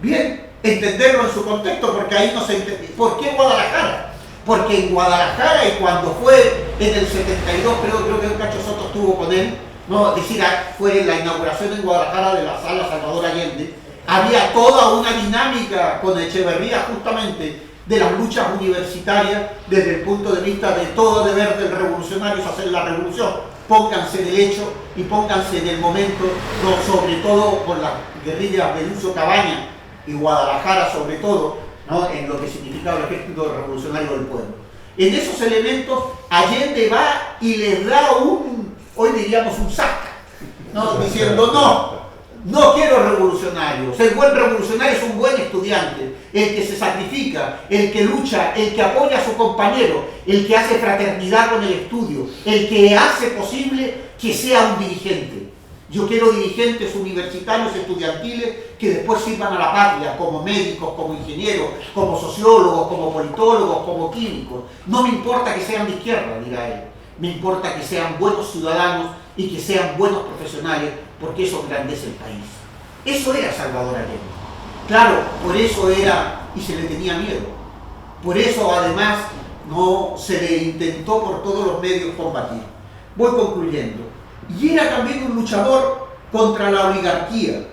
Bien, entenderlo en su contexto, porque ahí no se entiende. ¿Por qué Guadalajara? Porque en Guadalajara, y cuando fue en el 72, creo que el Cacho Soto estuvo con él, no, decir, fue la inauguración en Guadalajara de la sala Salvador Allende, había toda una dinámica con Echeverría justamente de las luchas universitarias desde el punto de vista de todo deber del revolucionario es hacer la revolución. Pónganse en el hecho y pónganse en el momento, no, sobre todo con las guerrillas de Lucio Cabaña y Guadalajara sobre todo, ¿no? En lo que significaba el ejército revolucionario del pueblo. En esos elementos Allende va y les da hoy diríamos un sac, ¿no? Diciendo no quiero revolucionarios. El buen revolucionario es un buen estudiante, el que se sacrifica, el que lucha, el que apoya a su compañero, el que hace fraternidad con el estudio, el que hace posible que sea un dirigente. Yo quiero dirigentes universitarios, estudiantiles, que después sirvan a la patria, como médicos, como ingenieros, como sociólogos, como politólogos, como químicos. No me importa que sean de izquierda, dirá él. Me importa que sean buenos ciudadanos y que sean buenos profesionales, porque eso engrandece el país. Eso era Salvador Allende. Claro, por eso era, y se le tenía miedo. Por eso además no se le intentó por todos los medios combatir. Voy concluyendo. Y era también un luchador contra la oligarquía.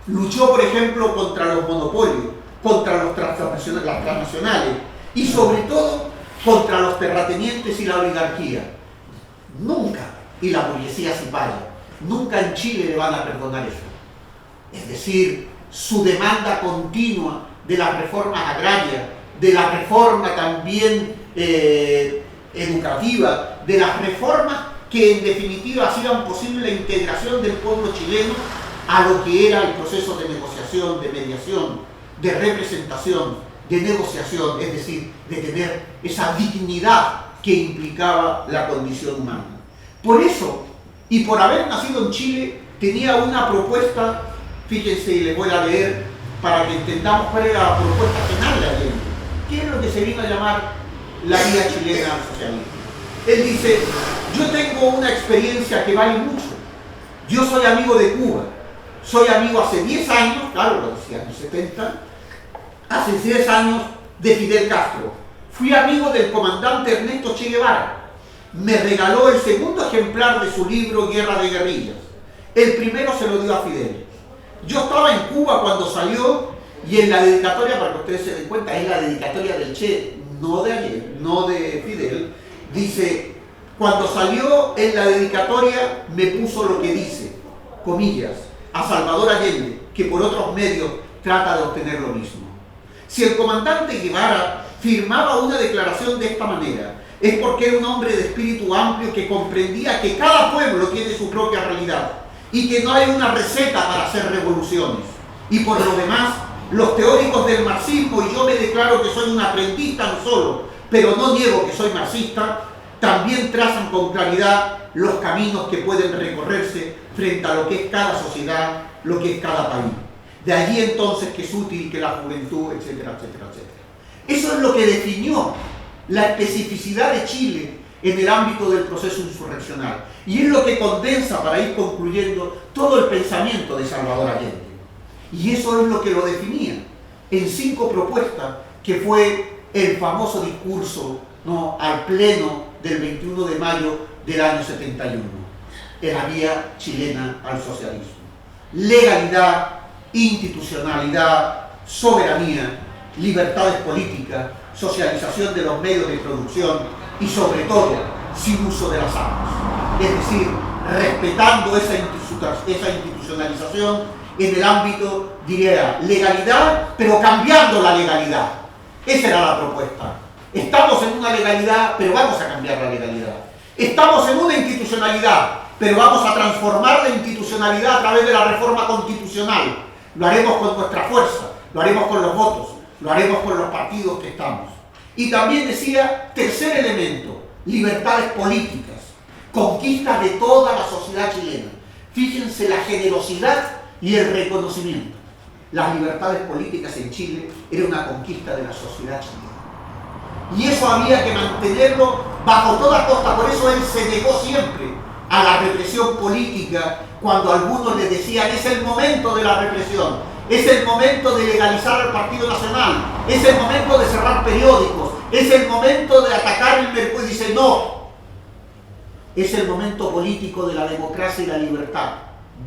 Luchó, por ejemplo, contra los monopolios, contra las transnacionales. y sobre todo contra los terratenientes y la oligarquía. Nunca, y la burguesía cipaya, nunca en Chile le van a perdonar eso. Es decir, su demanda continua de las reformas agrarias, de la reforma también educativa, de las reformas que en definitiva hacían posible la integración del pueblo chileno a lo que era el proceso de negociación, de mediación, de representación, de negociación, es decir, de tener esa dignidad que implicaba la condición humana. Por eso, y por haber nacido en Chile, tenía una propuesta, fíjense, y les voy a leer para que entendamos cuál era la propuesta final de Allende, que es lo que se vino a llamar la vía chilena al socialismo. Él dice: yo tengo una experiencia que vale mucho. Yo soy amigo de Cuba. Soy amigo hace 10 años, claro, lo decía en los 70, hace 10 años de Fidel Castro. Fui amigo del comandante Ernesto Che Guevara. Me regaló el segundo ejemplar de su libro Guerra de Guerrillas. El primero se lo dio a Fidel. Yo estaba en Cuba cuando salió, y en la dedicatoria, para que ustedes se den cuenta, es la dedicatoria del Che, no de ayer, no de Fidel. Dice: cuando salió en la dedicatoria me puso lo que dice, comillas, a Salvador Allende, que por otros medios trata de obtener lo mismo. Si el comandante Guevara firmaba una declaración de esta manera, es porque era un hombre de espíritu amplio que comprendía que cada pueblo tiene su propia realidad y que no hay una receta para hacer revoluciones. Y por lo demás, los teóricos del marxismo, y yo me declaro que soy un aprendiz tan solo, pero no niego que soy marxista, también trazan con claridad los caminos que pueden recorrerse frente a lo que es cada sociedad, lo que es cada país. De allí entonces que es útil que la juventud, etcétera, etcétera, etcétera. Eso es lo que definió la especificidad de Chile en el ámbito del proceso insurreccional. Y es lo que condensa, para ir concluyendo, todo el pensamiento de Salvador Allende. Y eso es lo que lo definía en 5 propuestas, que fue el famoso discurso, ¿no?, al pleno del 21 de mayo del año 71, en la vía chilena al socialismo. Legalidad, institucionalidad, soberanía, libertades políticas, socialización de los medios de producción y sobre todo sin uso de las armas. Es decir, respetando esa institucionalización en el ámbito, diría, legalidad, pero cambiando la legalidad. Esa era la propuesta. Estamos en una legalidad, pero vamos a cambiar la legalidad. Estamos en una institucionalidad, pero vamos a transformar la institucionalidad a través de la reforma constitucional. Lo haremos con nuestra fuerza, lo haremos con los votos, lo haremos con los partidos que estamos. Y también decía, tercer elemento, libertades políticas, conquistas de toda la sociedad chilena. Fíjense la generosidad y el reconocimiento. Las libertades políticas en Chile era una conquista de la sociedad chilena. Y eso había que mantenerlo bajo toda costa. Por eso él se negó siempre a la represión política cuando algunos le decían: es el momento de la represión, es el momento de legalizar el Partido Nacional, es el momento de cerrar periódicos, es el momento de atacar el Mercurio. Y dice: no, es el momento político de la democracia y la libertad.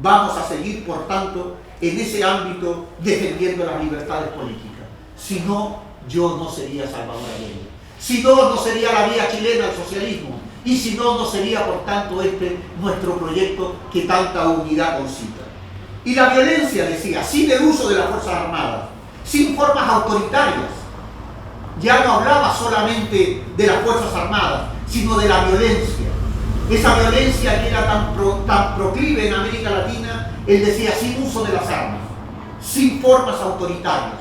Vamos a seguir, por tanto, en ese ámbito defendiendo las libertades políticas. Si no, yo no sería Salvador Allende. Si no, no sería la vía chilena al socialismo. Y si no, no sería, por tanto, nuestro proyecto que tanta unidad concita. Y la violencia, decía, sin el uso de las Fuerzas Armadas, sin formas autoritarias. Ya no hablaba solamente de las Fuerzas Armadas, sino de la violencia. Esa violencia que era tan proclive en América Latina, él decía, sin uso de las armas, sin formas autoritarias.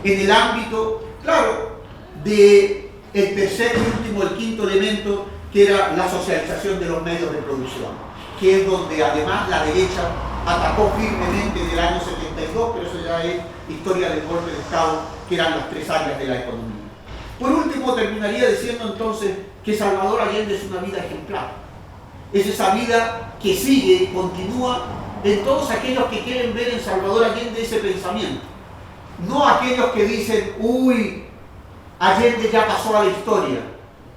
En el ámbito, claro, del tercer y último, el quinto elemento, que era la socialización de los medios de producción, que es donde además la derecha atacó firmemente en el año 72, pero eso ya es historia del golpe de Estado, que eran las 3 áreas de la economía. Por último, terminaría diciendo entonces que Salvador Allende es una vida ejemplar. Es esa vida que sigue y continúa en todos aquellos que quieren ver en Salvador Allende ese pensamiento. No aquellos que dicen, uy, Allende ya pasó a la historia.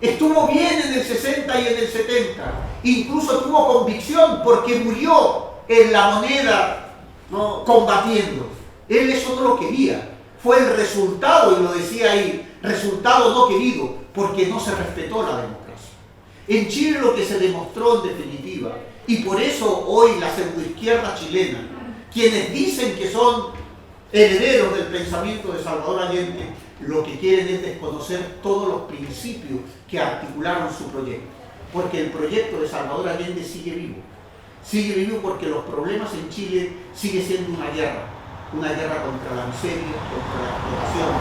Estuvo bien en el 60 y en el 70. Incluso tuvo convicción porque murió en La Moneda, ¿no?, combatiendo. Él eso no lo quería. fue el resultado, y lo decía ahí, resultado no querido, porque no se respetó la democracia. En Chile lo que se demostró en definitiva, y por eso hoy la pseudoizquierda chilena, quienes dicen que son herederos del pensamiento de Salvador Allende, lo que quieren es desconocer todos los principios que articularon su proyecto. Porque el proyecto de Salvador Allende sigue vivo. Sigue vivo porque los problemas en Chile sigue siendo una guerra contra la miseria, contra la explotación,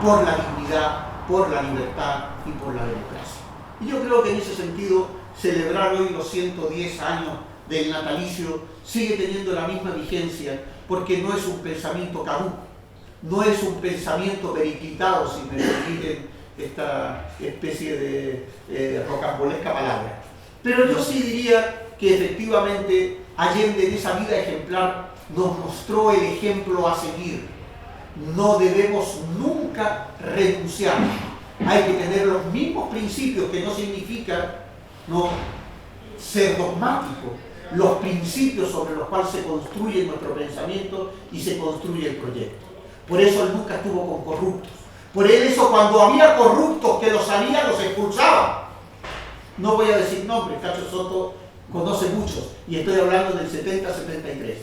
por la dignidad, por la libertad y por la democracia. Y yo creo que en ese sentido, celebrar hoy los 110 años del natalicio sigue teniendo la misma vigencia, porque no es un pensamiento caduco, no es un pensamiento periclitado, si me permiten esta especie de rocambolesca palabra. Pero yo sí diría que efectivamente Allende en esa vida ejemplar nos mostró el ejemplo a seguir. No debemos nunca renunciar. Hay que tener los mismos principios, que no significa no ser dogmático, los principios sobre los cuales se construye nuestro pensamiento y se construye el proyecto. Por eso él nunca estuvo con corruptos. Por eso cuando había corruptos que los salían, los expulsaba. No voy a decir nombres, Cacho Soto conoce muchos, y estoy hablando del 70-73.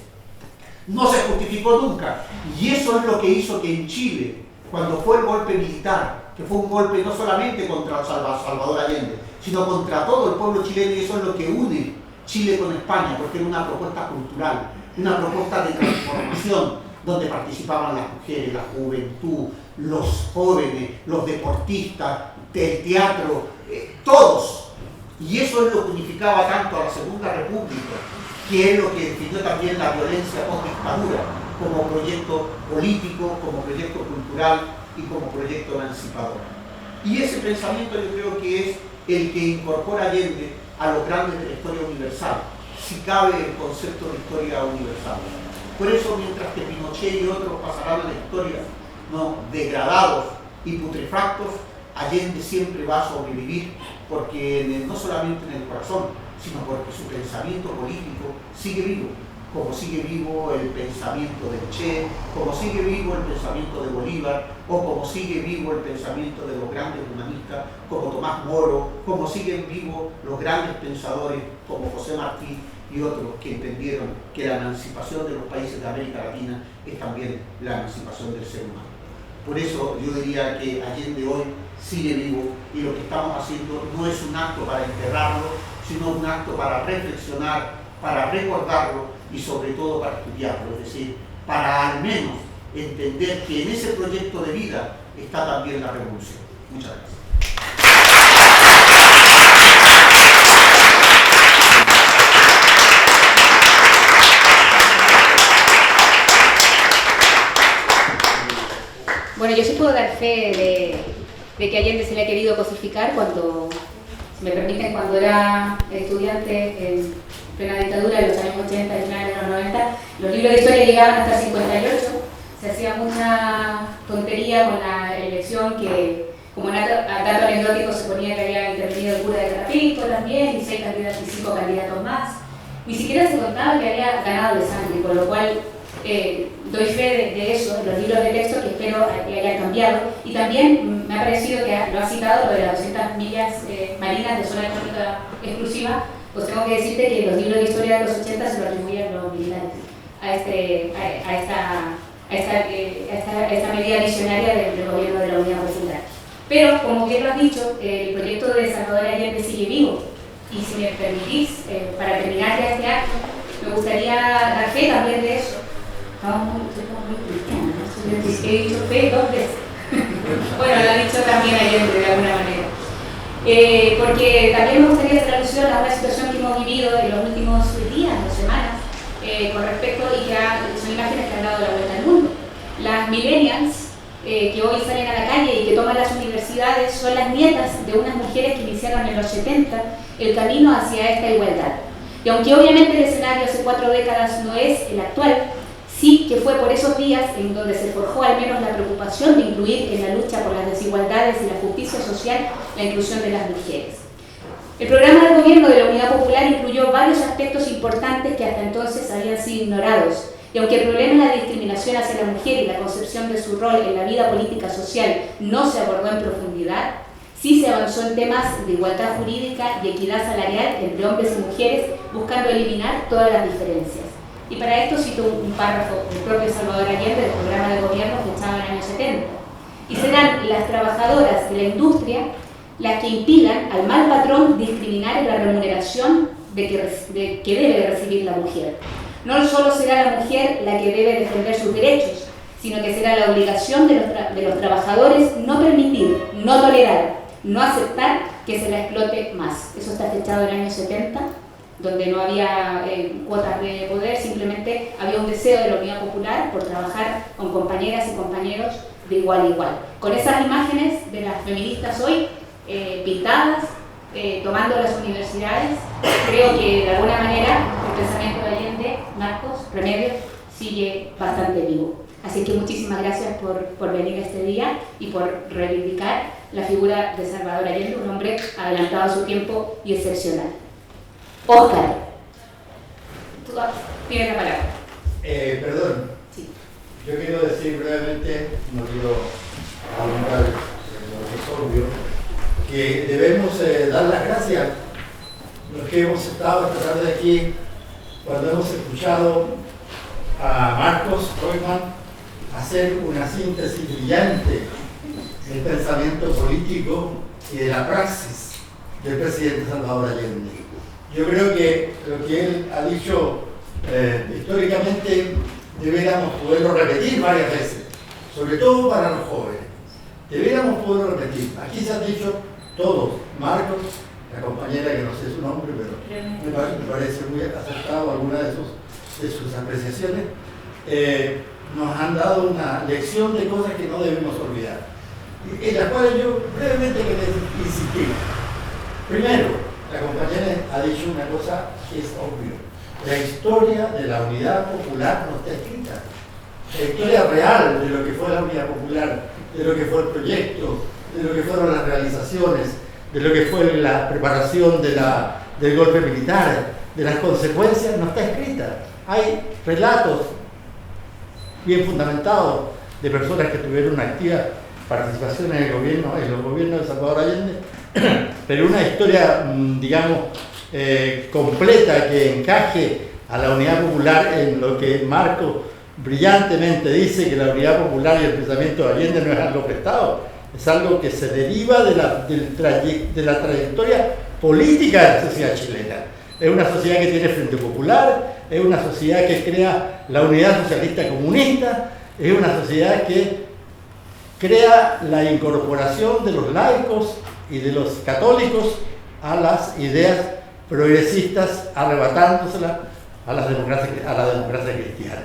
No se justificó nunca, y eso es lo que hizo que en Chile, cuando fue el golpe militar, que fue un golpe no solamente contra Salvador Allende, sino contra todo el pueblo chileno, y eso es lo que une Chile con España, porque era una propuesta cultural, una propuesta de transformación, donde participaban las mujeres, la juventud, los jóvenes, los deportistas, el teatro, todos. Y eso es lo que unificaba tanto a la Segunda República, que es lo que definió también la violencia post-dictadura, como proyecto político, como proyecto cultural y como proyecto emancipador. Y ese pensamiento yo creo que es el que incorpora Allende a los grandes de la historia universal, si cabe el concepto de historia universal. Por eso, mientras que Pinochet y otros pasarán a la historia degradados y putrefactos, Allende siempre va a sobrevivir, porque no solamente en el corazón, sino porque su pensamiento político sigue vivo, como sigue vivo el pensamiento de Che, como sigue vivo el pensamiento de Bolívar, o como sigue vivo el pensamiento de los grandes humanistas como Tomás Moro, como siguen vivos los grandes pensadores como José Martí y otros que entendieron que la emancipación de los países de América Latina es también la emancipación del ser humano. Por eso yo diría que Allende hoy sigue vivo, y lo que estamos haciendo no es un acto para enterrarlo, sino un acto para reflexionar, para recordarlo y sobre todo para estudiarlo, es decir, para al menos entender que en ese proyecto de vida está también la revolución. Muchas gracias. Bueno, yo sí puedo dar fe de que Allende se le ha querido cosificar cuando, si me permiten, cuando era estudiante en plena dictadura de los años 80 y finales de los 90, los libros de historia llegaban hasta el 58, se hacía mucha tontería con la elección que, como dato anecdótico, se ponía que había intervenido el cura de Carapinto también, y 6 candidatos y 5 candidatos más. Ni siquiera se contaba que había ganado de sangre, con lo cual doy fe de eso, los libros de texto, que espero que hayan cambiado. Y también me ha parecido que lo ha citado, lo de las 200 millas marinas de zona económica exclusiva. Pues tengo que decirte que los libros de historia de los 80 se lo atribuyen los militares a esta medida visionaria del gobierno de la Unidad Popular. Pero, como bien lo has dicho, el proyecto de Salvador Allende sigue vivo. Y si me permitís, para terminar ya este acto, me gustaría dar fe también de eso. Estamos muy cristianos, ¿no? He dicho fe 2 veces. Bueno, lo ha dicho también Allende de alguna manera. Porque también me gustaría hacer alusión a una situación que hemos vivido en los últimos días o semanas con respecto, y que son imágenes que han dado la vuelta al mundo. Las millennials que hoy salen a la calle y que toman las universidades son las nietas de unas mujeres que iniciaron en los 70 el camino hacia esta igualdad. Y aunque obviamente el escenario hace 4 décadas no es el actual, sí que fue por esos días en donde se forjó al menos la preocupación de incluir en la lucha por las desigualdades y la justicia social la inclusión de las mujeres. El programa del gobierno de la Unidad Popular incluyó varios aspectos importantes que hasta entonces habían sido ignorados, y aunque el problema de la discriminación discriminación hacia la mujer y la concepción de su rol en la vida política social no se abordó en profundidad, sí se avanzó en temas de igualdad jurídica y equidad salarial entre hombres y mujeres, buscando eliminar todas las diferencias. Y para esto cito un párrafo del propio Salvador Allende del programa de gobierno fechado en el año 70. Y serán las trabajadoras de la industria las que impidan al mal patrón discriminar en la remuneración que debe recibir la mujer. No solo será la mujer la que debe defender sus derechos, sino que será la obligación de los trabajadores no permitir, no tolerar, no aceptar que se la explote más. Eso está fechado en el año 70, donde no había cuotas de poder, simplemente había un deseo de la Unidad Popular por trabajar con compañeras y compañeros de igual a igual. Con esas imágenes de las feministas hoy pintadas, tomando las universidades, creo que de alguna manera el pensamiento de Allende, Marcos, Remedios, sigue bastante vivo. Así que muchísimas gracias por venir este día y por reivindicar la figura de Salvador Allende, un hombre adelantado a su tiempo y excepcional. Óscar, tú tienes la palabra. Perdón, Sí. yo quiero decir brevemente, no quiero abundar en lo que es obvio, que debemos dar las gracias a los que hemos estado esta tarde aquí cuando hemos escuchado a Marcos Roitman hacer una síntesis brillante del pensamiento político y de la praxis del presidente Salvador Allende. Yo creo que lo que él ha dicho históricamente deberíamos poderlo repetir varias veces, sobre todo para los jóvenes. Deberíamos poderlo repetir. Aquí se han dicho todos, Marcos, la compañera que no sé su nombre, pero me parece muy acertado alguna de sus apreciaciones, nos han dado una lección de cosas que no debemos olvidar, en las cuales yo brevemente quería insistir. Primero, la compañera ha dicho una cosa que es obvia: la historia de la Unidad Popular no está escrita. La historia real de lo que fue la Unidad Popular, de lo que fue el proyecto, de lo que fueron las realizaciones, de lo que fue la preparación del golpe militar, de las consecuencias, no está escrita. Hay relatos bien fundamentados de personas que tuvieron una activa participación en los gobiernos de Salvador Allende, pero una historia, digamos, completa que encaje a la Unidad Popular en lo que Marcos brillantemente dice, que la Unidad Popular y el pensamiento de Allende no es algo prestado, es algo que se deriva de la trayectoria política de la sociedad chilena. Es una sociedad que tiene Frente Popular, es una sociedad que crea la Unidad Socialista Comunista, es una sociedad que crea la incorporación de los laicos y de los católicos a las ideas progresistas, arrebatándoselas a la democracia cristiana.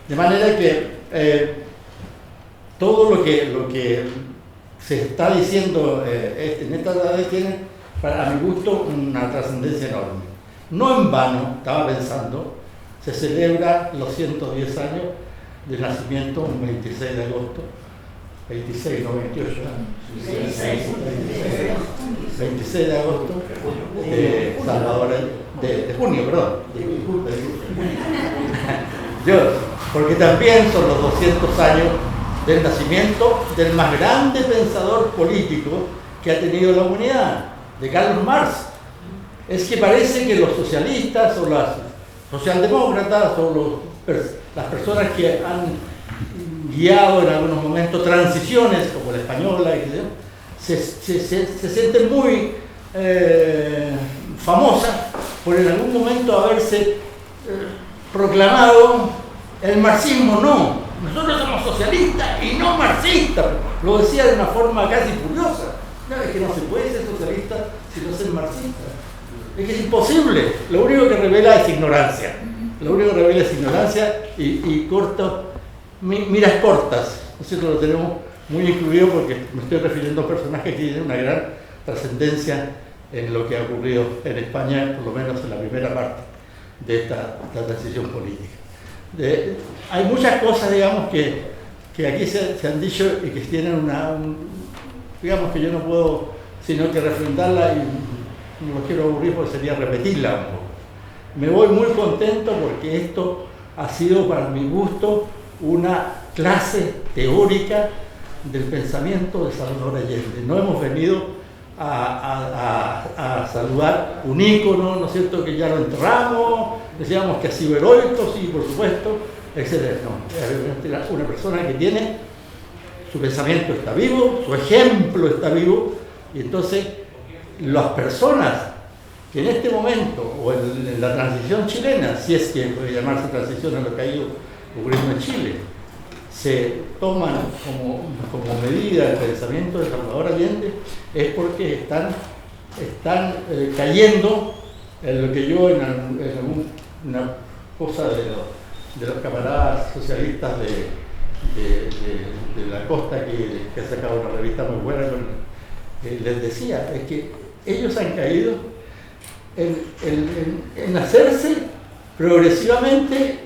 De manera que todo lo que se está diciendo en esta edad tiene, a mi gusto, una trascendencia enorme. No en vano, estaba pensando, se celebra los 110 años del nacimiento, un 26 de agosto, 26, no 28, 26 de agosto, Salvador, de junio, perdón, disculpe. Porque también son los 200 años del nacimiento del más grande pensador político que ha tenido la humanidad, de Karl Marx. Es que parece que los socialistas o las socialdemócratas o las personas que han guiado en algunos momentos transiciones como la española, se sienten muy famosas por en algún momento haberse proclamado el marxismo. No, nosotros somos socialistas y no marxistas. Lo decía de una forma casi furiosa. No, es que no se puede ser socialista si no ser marxista. Es que es imposible. Lo único que revela es ignorancia. Lo único que revela es ignorancia y miras cortas. Nosotros lo tenemos muy incluido porque me estoy refiriendo a personajes que tienen una gran trascendencia en lo que ha ocurrido en España, por lo menos en la primera parte de esta transición política. Hay muchas cosas, digamos, que aquí se han dicho y que tienen digamos que yo no puedo sino que refrendarla, y no los quiero aburrir porque sería repetirla un poco. Me voy muy contento porque esto ha sido para mi gusto una clase teórica del pensamiento de Salvador Allende. No hemos venido a saludar un ícono, ¿no es cierto?, que ya lo enterramos, decíamos que ha sido heroico, sí, por supuesto, etc. No, es una persona que tiene, su pensamiento está vivo, su ejemplo está vivo, y entonces las personas que en este momento, o en la transición chilena, si es que puede llamarse transición a lo que ha ido ocurriendo en Chile, se toman como medida el pensamiento de Salvador Allende, es porque están cayendo en lo que yo en una cosa de los camaradas socialistas de la costa que ha sacado una revista muy buena, les decía, es que ellos han caído en hacerse progresivamente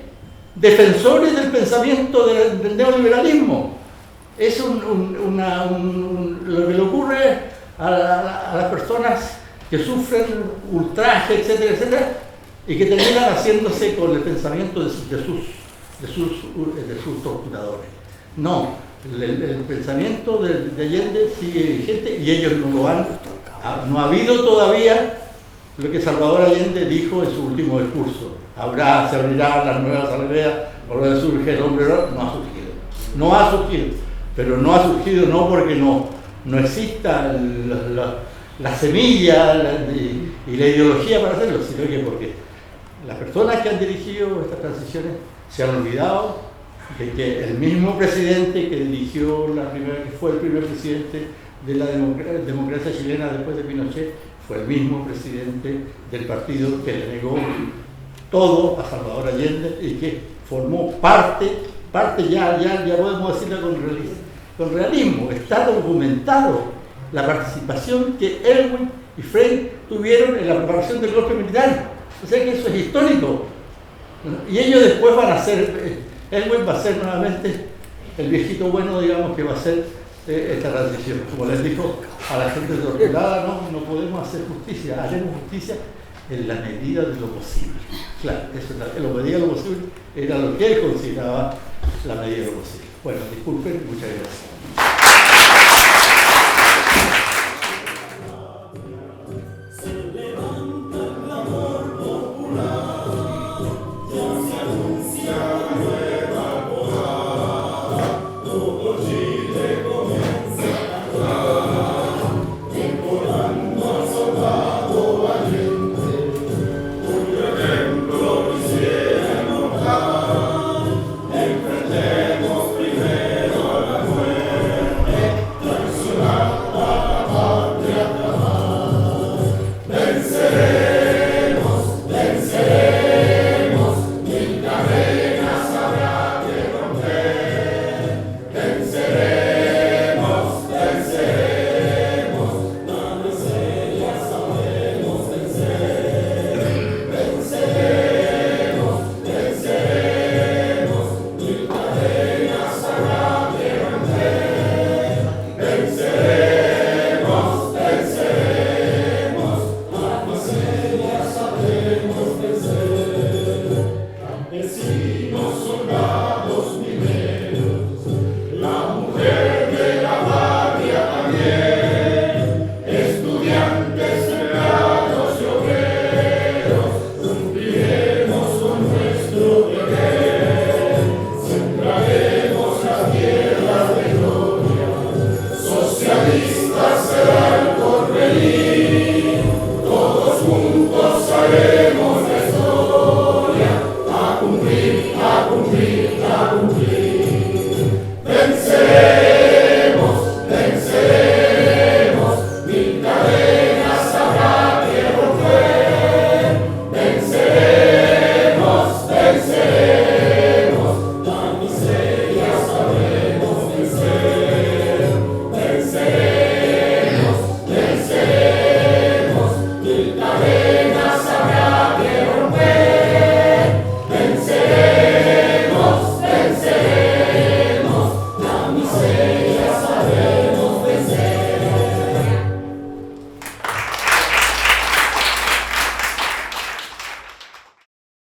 defensores del pensamiento del neoliberalismo. Es lo que le ocurre a las personas que sufren ultraje, etcétera, etcétera, y que terminan haciéndose con el pensamiento de sus torturadores. No, el pensamiento de Allende sigue vigente y ellos no lo han. No ha habido todavía lo que Salvador Allende dijo en su último discurso. Se abrirán las nuevas aldeas, volverá a surgir el hombre. No ha surgido, pero no ha surgido no porque no exista la semilla y la ideología para hacerlo, sino que porque las personas que han dirigido estas transiciones se han olvidado de que el mismo presidente que dirigió que fue el primer presidente de la democracia chilena después de Pinochet, fue el mismo presidente del partido que le negó todo a Salvador Allende y que formó parte ya podemos decirlo con realismo, está documentado la participación que Elwin y Frei tuvieron en la preparación del golpe militar. O sea que eso es histórico. Y ellos después van a ser, Elwin va a ser nuevamente el viejito bueno, digamos, que va a ser esta transición. Como les dijo a la gente torturada, no podemos hacer justicia, haremos justicia en la medida de lo posible. Claro, eso en la medida de lo posible era lo que él consideraba la medida de lo posible. Bueno, disculpen, muchas gracias.